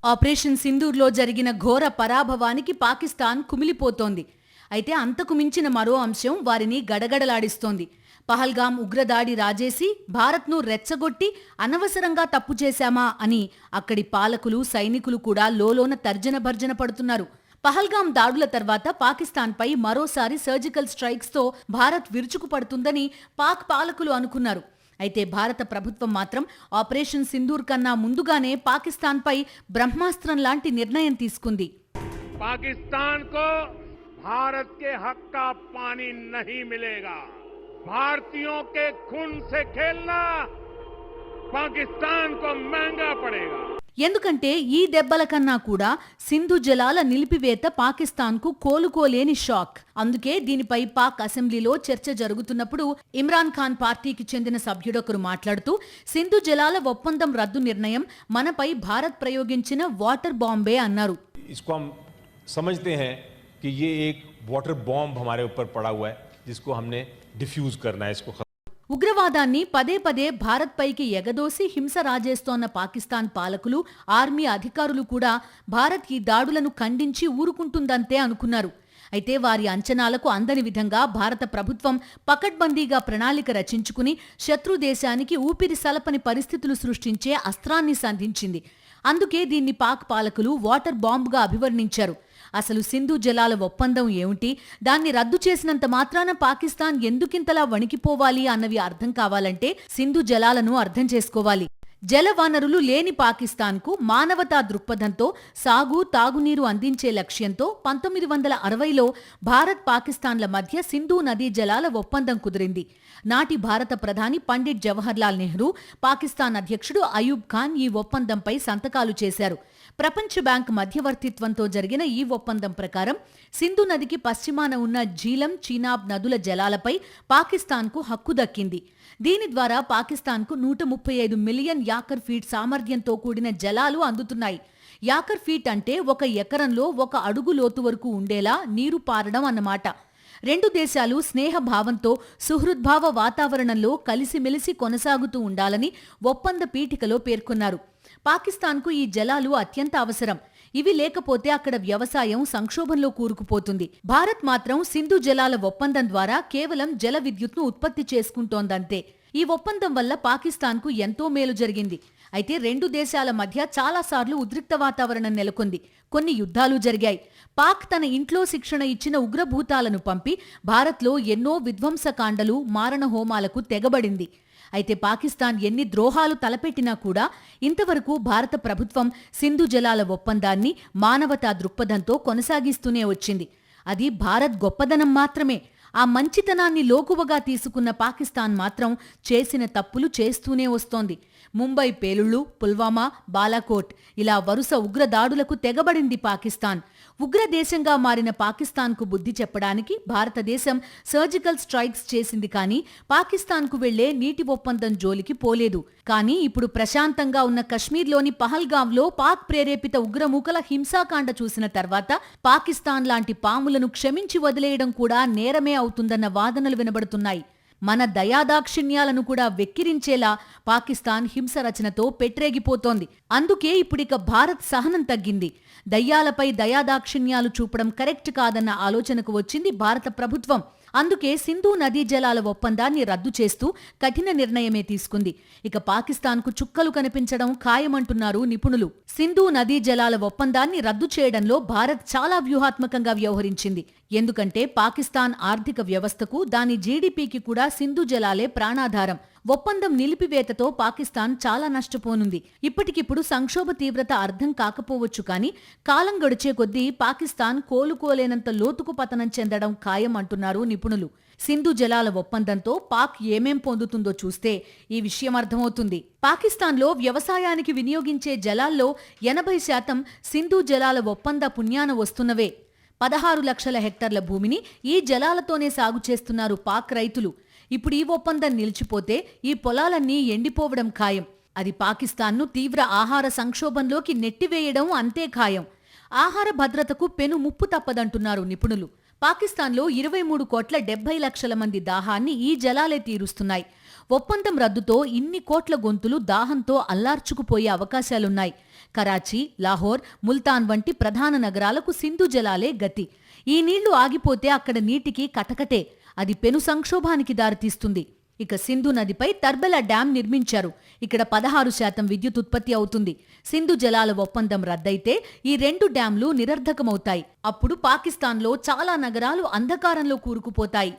Operation సింధూర్లో జరిగిన ఘోర పరాభవానికి పాకిస్తాన్ కుమిలిపోతోంది. అయితే అంతకు మించిన మరో అంశం వారిని గడగడలాడిస్తోంది. పహల్గాం ఉగ్రదాడి రాజేసి భారత్ను రెచ్చగొట్టి అనవసరంగా తప్పు చేశామా అని అక్కడి పాలకులు, సైనికులు కూడా లోలోన తర్జన భర్జన పడుతున్నారు. పహల్గాం దాడుల తర్వాత పాకిస్తాన్పై మరోసారి సర్జికల్ స్ట్రైక్స్తో భారత్ విరుచుకుపడుతుందని పాక్ పాలకులు అనుకున్నారు. అయితే భారత ప్రభుత్వం మాత్రం ఆపరేషన్ సింధూర్ కన్నా ముందుగానే పాకిస్తాన్పై బ్రహ్మాస్త్రం లాంటి నిర్ణయం తీసుకుంది. పాకిస్తాన్ కో భారత్ కే హక్ కా పానీ నహీ మిలేగా. భారతీయోं के खून से खेलना పాకిస్తాన్ కో महंगा పడేగా. ఎందుకంటే ఈ దెబ్బల కన్నా కూడా సింధు జలాల నిలిపివేత పాకిస్తాన్కు కోలుకోలేని షాక్. అందుకే దీనిపై పాక్ అసెంబ్లీలో చర్చ జరుగుతున్నప్పుడు ఇమ్రాన్ ఖాన్ పార్టీకి చెందిన సభ్యుడొకరు మాట్లాడుతూ సింధు జలాల ఒప్పందం రద్దు నిర్ణయం మనపై భారత్ ప్రయోగించిన వాటర్ బాంబే అన్నారు. इसको हम समझते हैं कि ये एक वाटर बॉम्ब हमारे ऊपर पड़ा हुआ है जिसको हमने डिफ्यूज करना है. इसको ఉగ్రవాదాన్ని పదే పదే భారత్ పైకి ఎగదోసి హింస రాజేస్తోన్న పాకిస్తాన్ పాలకులు, ఆర్మీ అధికారులు కూడా భారత్ ఈ దాడులను ఖండించి ఊరుకుంటుందంతే అనుకున్నారు. అయితే వారి అంచనాలకు అందని విధంగా భారత ప్రభుత్వం పకడ్బందీగా ప్రణాళిక రచించుకుని శత్రు దేశానికి ఊపిరి సలపని పరిస్థితులు సృష్టించే అస్త్రాన్ని సంధించింది. అందుకే దీన్ని పాక్ పాలకులు వాటర్ బాంబ్గా అభివర్ణించారు. అసలు సింధు జలాల ఒప్పందం ఏమిటి, దాన్ని రద్దు చేసినంత మాత్రాన పాకిస్తాన్ ఎందుకింతలా వణికిపోవాలి అన్నవి అర్థం కావాలంటే సింధు జలాలను అర్థం చేసుకోవాలి. జల వనరులు లేని పాకిస్తాన్కు మానవతా దృక్పథంతో సాగు, తాగునీరు అందించే లక్ష్యంతో 1960లో భారత్ పాకిస్తాన్ల మధ్య సింధు నదీ జలాల ఒప్పందం కుదిరింది. నాటి భారత ప్రధాని పండిట్ జవహర్లాల్ నెహ్రూ, పాకిస్తాన్ అధ్యక్షుడు అయూబ్ ఖాన్ ఈ ఒప్పందంపై సంతకాలు చేశారు. ప్రపంచ బ్యాంక్ మధ్యవర్తిత్వంతో జరిగిన ఈ ఒప్పందం ప్రకారం సింధు నదికి పశ్చిమాన ఉన్న జీలం, చీనాబ్ నదుల జలాలపై పాకిస్తాన్కు హక్కు దక్కింది. దీని ద్వారా పాకిస్తాన్కు 135 మిలియన్ యాకర్ ఫీట్ సామర్థ్యంతో కూడిన జలాలు అందుతున్నాయి. యాకర్ ఫీట్ అంటే 1 ఎకరంలో 1 అడుగు లోతు వరకు ఉండేలా నీరు పారడం అన్నమాట. రెండు దేశాలు స్నేహభావంతో, సుహృద్భావ వాతావరణంలో కలిసిమెలిసి కొనసాగుతూ ఉండాలని ఒప్పంద పీఠికలో పేర్కొన్నారు. పాకిస్తాన్కు ఈ జలాలు అత్యంత అవసరం. ఇవి లేకపోతే అక్కడ వ్యవసాయం సంక్షోభంలో కూరుకుపోతుంది. భారత్ మాత్రం సింధు జలాల ఒప్పందం ద్వారా కేవలం జల విద్యుత్ను ఉత్పత్తి చేసుకుంటోందంతే. ఈ ఒప్పందం వల్ల పాకిస్తాన్కు ఎంతో మేలు జరిగింది. అయితే రెండు దేశాల మధ్య చాలాసార్లు ఉద్రిక్త వాతావరణం నెలకొంది. కొన్ని యుద్ధాలు జరిగాయి. పాక్ తన ఇంట్లో శిక్షణ ఇచ్చిన ఉగ్రభూతాలను పంపి భారత్లో ఎన్నో విధ్వంసకాండలు, మారణ హోమాలకు తెగబడింది. అయితే పాకిస్తాన్ ఎన్ని ద్రోహాలు తలపెట్టినా కూడా ఇంతవరకు భారత ప్రభుత్వం సింధు జలాల ఒప్పందాన్ని మానవతా దృక్పథంతో కొనసాగిస్తూనే వచ్చింది. అది భారత్ గొప్పదనం మాత్రమే. ఆ మంచితనాన్ని లోకువగా తీసుకున్న పాకిస్తాన్ మాత్రం చేసిన తప్పులు చేస్తూనే వస్తోంది. ముంబై పేలుళ్లు, పుల్వామా, బాలాకోట్ ఇలా వరుస ఉగ్రదాడులకు తెగబడింది పాకిస్తాన్. ఉగ్రదేశంగా మారిన పాకిస్తాన్కు బుద్ధి చెప్పడానికి భారతదేశం సర్జికల్ స్ట్రైక్స్ చేసింది. కానీ పాకిస్తాన్కు వెళ్లే నీటి ఒప్పందం జోలికి పోలేదు. కానీ ఇప్పుడు ప్రశాంతంగా ఉన్న కశ్మీర్లోని పహల్గాంలో పాక్ ప్రేరేపిత ఉగ్రమూకల హింసాకాండ చూసిన తర్వాత పాకిస్తాన్ లాంటి పాములను క్షమించి వదిలేయడం కూడా నేరమే అవుతుందన్న వాదనలు వినబడుతున్నాయి. మన దయాదాక్షిణ్యాలను కూడా వెక్కిరించేలా పాకిస్తాన్ హింస రచనతో పెట్టరేగిపోతోంది. అందుకే ఇప్పుడిక భారత్ సహనం తగ్గింది. దయ్యాలపై దయాదాక్షిణ్యాలు చూపడం కరెక్ట్ కాదన్న ఆలోచనకు వచ్చింది భారత ప్రభుత్వం. అందుకే సింధు నదీ జలాల ఒప్పందాన్ని రద్దు చేస్తూ కఠిన నిర్ణయమే తీసుకుంది. ఇక పాకిస్తాన్కు చుక్కలు కనిపించడం ఖాయమంటున్నారు నిపుణులు. సింధు నదీ జలాల ఒప్పందాన్ని రద్దు చేయడంలో భారత్ చాలా వ్యూహాత్మకంగా వ్యవహరించింది. ఎందుకంటే పాకిస్తాన్ ఆర్థిక వ్యవస్థకు, దాని జీడీపీకి కూడా సింధు జలాలే ప్రాణాధారం. ఒప్పందం నిలిపివేతతో పాకిస్తాన్ చాలా నష్టపోనుంది. ఇప్పటికిప్పుడు సంక్షోభ తీవ్రత అర్థం కాకపోవచ్చు, కానీ కాలం గడిచే కొద్దీ పాకిస్తాన్ కోలుకోలేనంత లోతుకు పతనం చెందడం ఖాయం అంటున్నారు నిపుణులు. సింధు జలాల ఒప్పందంతో పాక్ ఏమేం పొందుతుందో చూస్తే ఈ విషయం అర్థమవుతుంది. పాకిస్తాన్లో వ్యవసాయానికి వినియోగించే జలాల్లో 80% సింధు జలాల ఒప్పంద పుణ్యాన వస్తున్నవే. 16 లక్షల హెక్టార్ల భూమిని ఈ జలాలతోనే సాగు చేస్తున్నారు పాక్ రైతులు. ఇప్పుడు ఈ ఒప్పందం నిలిచిపోతే ఈ పొలాలన్నీ ఎండిపోవడం ఖాయం. అది పాకిస్తాన్ను తీవ్ర ఆహార సంక్షోభంలోకి నెట్టివేయడం అంతే ఖాయం. ఆహార భద్రతకు పెను ముప్పు తప్పదంటున్నారు నిపుణులు. పాకిస్తాన్లో 23 కోట్ల 70 లక్షల మంది దాహాన్ని ఈ జలాలే తీరుస్తున్నాయి. ఒప్పందం రద్దుతో ఇన్ని కోట్ల గొంతులు దాహంతో అల్లార్చుకుపోయే అవకాశాలున్నాయి. కరాచీ, లాహోర్, ముల్తాన్ వంటి ప్రధాన నగరాలకు సింధు జలాలే గతి. ఈ నీళ్లు ఆగిపోతే అక్కడ నీటికి కటకటే. అది పెను సంక్షోభానికి దారితీస్తుంది. ఇక సింధు నదిపై తర్బెలా డ్యాం నిర్మించారు. ఇక్కడ 16% విద్యుత్ ఉత్పత్తి అవుతుంది. సింధు జలాల ఒప్పందం రద్దయితే ఈ 2 డ్యాంలు నిరర్ధకమవుతాయి. అప్పుడు పాకిస్తాన్లో చాలా నగరాలు అంధకారంలో కూరుకుపోతాయి.